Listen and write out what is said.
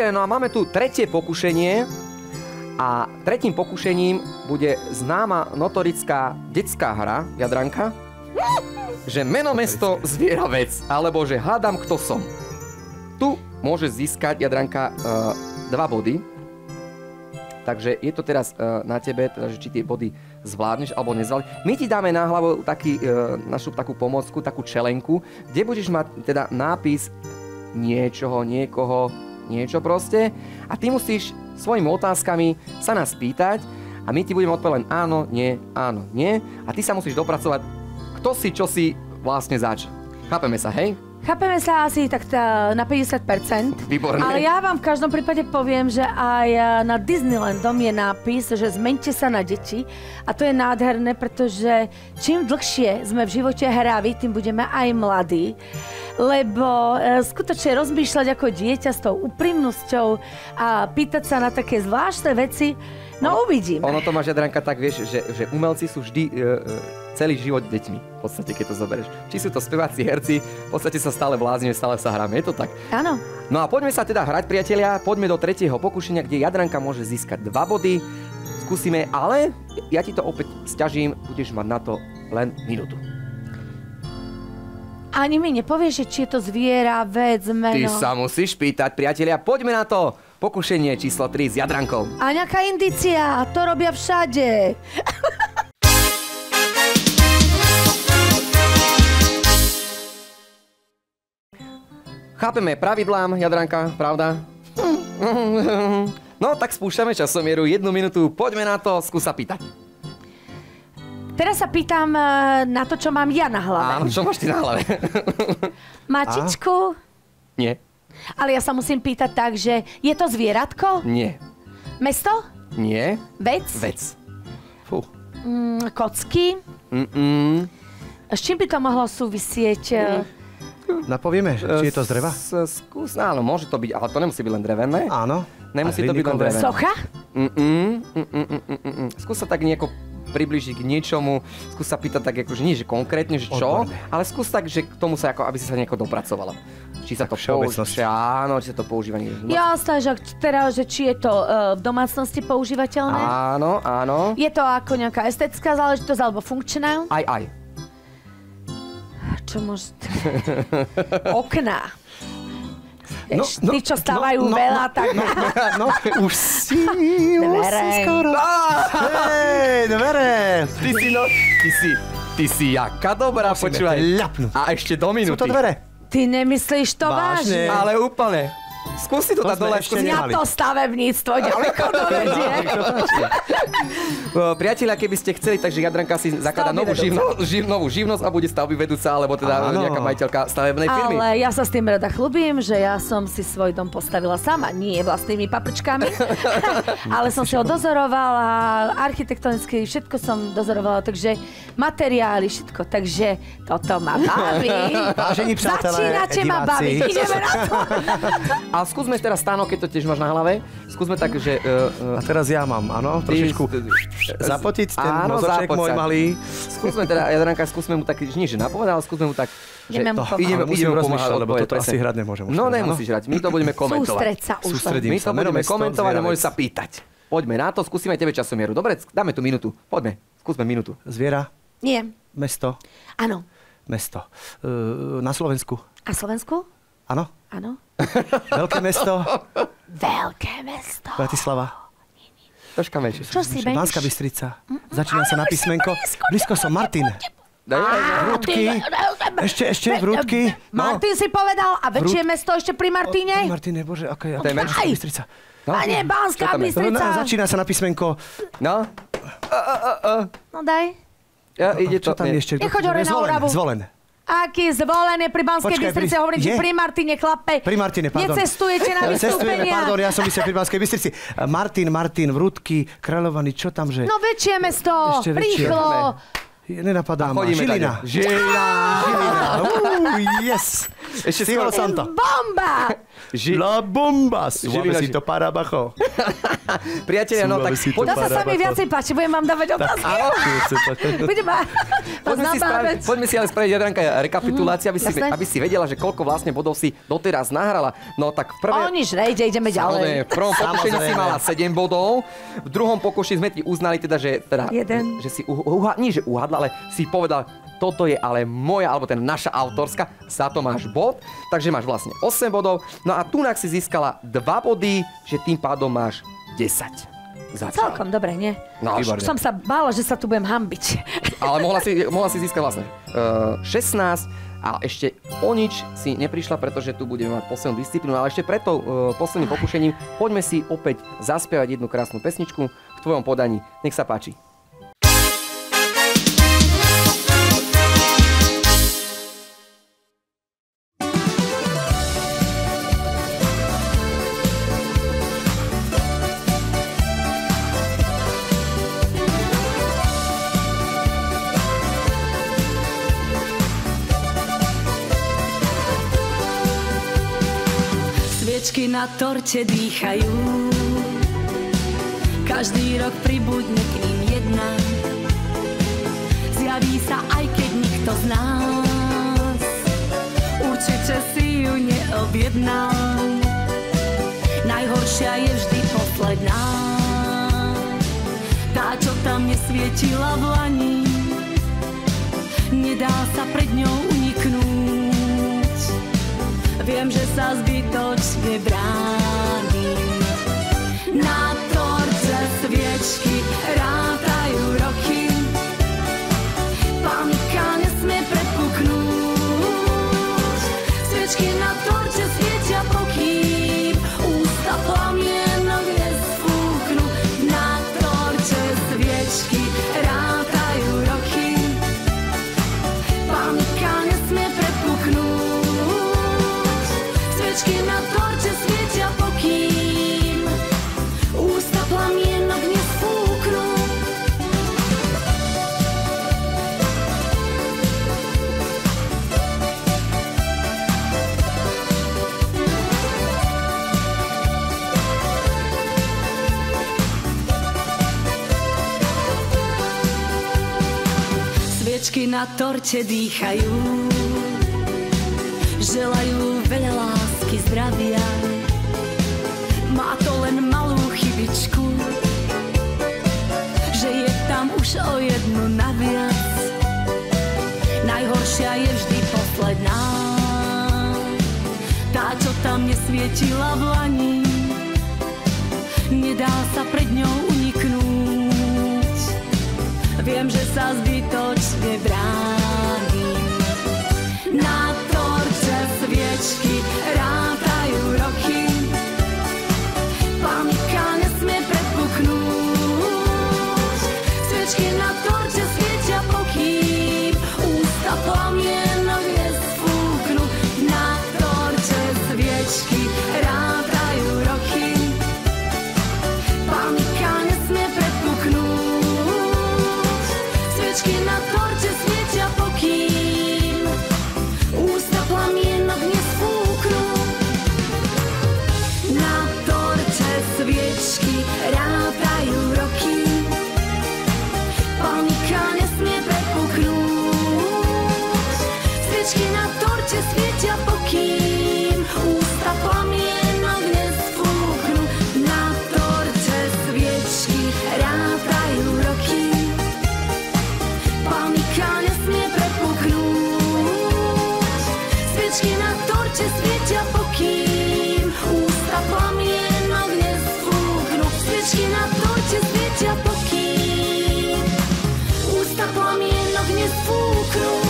priatelia, no a máme tu tretie pokušenie. A tretím pokušením bude známa notorická detská hra, Jadranka, že meno, mesto, zviera, vec, alebo že hádam, kto som. Tu môže získať, Jadranka, 2 body. Takže je to teraz na tebe, teda, že či tie body zvládneš alebo nezvládneš. My ti dáme na hlavu našu takú pomôcku, takú čelenku, kde budeš mať teda nápis niečoho, niekoho, niečo proste. A ty musíš svojimi otázkami sa nás pýtať a my ti budeme odpovedať len áno, nie. A ty sa musíš dopracovať, kto si, čo si vlastne zač. Chápeme sa, hej? Chápeme sa asi tak na 50%. Výborné. Ale ja vám v každom prípade poviem, že aj na Disneylandom je nápis, že zmeňte sa na deti. A to je nádherné, pretože čím dlhšie sme v živote hraví, tým budeme aj mladí. Lebo skutočne rozmýšľať ako dieťa s tou úprimnosťou a pýtať sa na také zvláštne veci, no uvidíme. Ono to máš, Jadranka, tak vieš, že umelci sú vždy celý život deťmi, v podstate, keď to zoberieš. Či sú to speváci, herci, v podstate sa stále bláznime, stále sa hráme, je to tak? Áno. No a poďme sa teda hrať, priatelia, poďme do tretieho pokušenia, kde Jadranka môže získať 2 body. Skúsime, ale ja ti to opäť sťažím, budeš mať na to len minútu. Ani mi nepovieš, že či je to zviera, vec, meno. Ty sa musíš pýtať, priatelia, poďme na to. Pokušenie číslo 3 s Jadrankou. A nejaká indícia, to robia všade. Chápeme pravidlám, Jadranka, pravda? No, tak spúšťame časomieru, 1 minútu, poďme na to, skús sa pýtať. Teraz sa pýtam na to, čo mám ja na hlave. Áno, čo máš ty na hlave? Mačičku? Nie. Ale ja sa musím pýtať tak, že je to zvieratko? Nie. Mesto? Nie. Vec? Vec. Fú. Kocky? S čím by to mohlo súvisieť? Napovieme, či je to z dreva? Skús, áno, môže to byť, ale to nemusí byť len drevené. Áno. Nemusí to byť len drevené. Socha? Skús sa tak nejako priblížiť k niečomu, skús sa pýtať tak, akože nie, že konkrétne, že čo, ale skús tak, že k tomu sa ako, aby si sa nejako dopracovala. Či sa to používa, áno, či sa to používa niekde. Jasné, že či je to v domácnosti používateľné? Áno, áno. Je to ako nejaká estetická záležitosť alebo funkčná? Aj. Čo môže... Okná. Tí, čo stávajú veľa, tak... No, už si skoro. Hej, dvere. Ty si jaká dobrá, počúvaj. A ešte do minúty. Sú to dvere. Ty nemyslíš to vážne? Ale úplne. Skús si to dať dole. Na to stavebníctvo ďaleko dovedie. Priatelia, keby ste chceli, takže Jadranka si zakladá novú živnosť a bude stavby vedúca, alebo teda nejaká majiteľka stavebnej firmy. Ale ja sa s tým rada chlubím, že ja som si svoj dom postavila sama, nie vlastnými papričkami, ale som si ho dozorovala, architektonicky všetko som dozorovala, takže materiály, všetko, takže toto ma baví. Vážení přátelé, začínate ma baviť, ideme na to. A skúsme teraz, Stáno, keď to tiež máš na hlave, skúsme tak, že... A teraz ja mám, áno, trošičku zapotiť ten mozoček môj malý. Skúsme teda, Jadranka, skúsme mu tak, nie že napovedal, ale skúsme mu tak, že ideme pomáhať. Lebo toto asi hrať nemôžem. No nemusíš hrať, my to budeme komentovať. Sústreď sa už. My to budeme komentovať a môžeš sa pýtať. Poďme na to, skúsime tebe časomieru. Dobre, dáme tu minútu. Poďme, skúsme minútu. Zviera? Nie. Mesto? Áno. Mesto. Na Slovensku? A Slovensku? Áno. Áno. Veľké mesto? Veľké mesto. Bratislava? Troška menšie. Čo si menšie? Banská Bystrica. Začína sa na písmenko. Blízko som Martin. Vrútky. Ešte Vrútky. Martin si povedal a väčšie mesto ešte pri Martine? Martine, bože, aká je Banská Bystrica. A nie, Banská Bystrica. Začína sa na písmenko. No. No daj. Ide to. Čo tam ešte? Nechoď hore na Oravu. Zvolen. Aký Zvolen je pri Banskej Bystrici, hovorím, že pri Martine, chlape. Pri Martine, pardon. Necestujete na vystúpenia. Pardon, ja som myslel pri Banskej Bystrici. Martin, Vrútky, Kráľovany, čo tam, že... No väčšie mesto, rýchlo. Nenapadá ma. Žilina. Yes. Ešte Stihol som to. Bomba! La bomba! Súvame Žili si to para bacho. Priatelia, no tak Súvame si To sa sami viacej páči, budem vám dávať otázky. Budem vás Poďme si ale spraviť, Jadranka, rekapituláciu, jasné. aby si vedela, že koľko vlastne bodov si doteraz nahrala. No tak v O nič nejde, ideme ďalej. V prvom pokušení si mala 7 bodov, v druhom pokušení sme ti uznali teda, že si uhadla, ale si povedal, toto je ale moja, alebo naša autorská, za to máš bod, takže máš vlastne 8 bodov. No a tunak si získala 2 body, že tým pádom máš 10. Zatiaľ. Celkom dobre, nie? No, Už som sa bála, že sa tu budem hambiť. Ale mohla si získať vlastne 16 a ešte o nič si neprišla, pretože tu budeme mať poslednú disciplínu, ale ešte pred tou posledným pokušením poďme si opäť zaspievať jednu krásnu pesničku v tvojom podaní. Nech sa páči. Sviečky na torte dýchajú, každý rok pribudne k ním jedna. Zjaví sa, aj keď nikto z nás určite si ju neobjedná. Najhoršia je vždy posledná, tá, čo tam nesvietila v lani. Nedá sa pred ňou uniknúť, viem, že sa zbytočne bránim. Na torte sviečky rátajú roky, panika nesmie prepuknúť. Sviečky na torte svietia, pokým ústa plamienok nesfúknú. Na torte sviečky rátajú roky, panika nesmie prepuknúť. Sviečky na torte svietia, pokým ústa plamienok nesfúknú. Sviečky na torte dýchajú, želajú veľa lásky, zdravia. Má to len malú chybičku, že je tam už o jednu naviac. Najhoršia je vždy posledná, tá, čo tam nesvietila v lani. Nedá sa pred ňou uniknúť, viem, že sa zbytočne bránim. Na torte sviečky rátajú roky, panika nesmie prepuknúť. Sviečky na torte svietia, pokým ústa plamienok nesfúknú. Na torte sviečky rátajú roky, panika nesmie prepuknúť. Sviečky na torte svietia, pokým ústa plamienok nesfúknú. Na torte sviečky rátajú roky, panika nesmie prepuknúť. Sviečky na torte svietia, pokým ústa plamienok nesfúknú. Na torte sviečky rátajú roky, panika nesmie prepuknúť. Sviečky na torte svietia, pokým ústa plamienok nesfúknú. Sviečky na torte svietia, pokým ústa plamienok nesfúknú.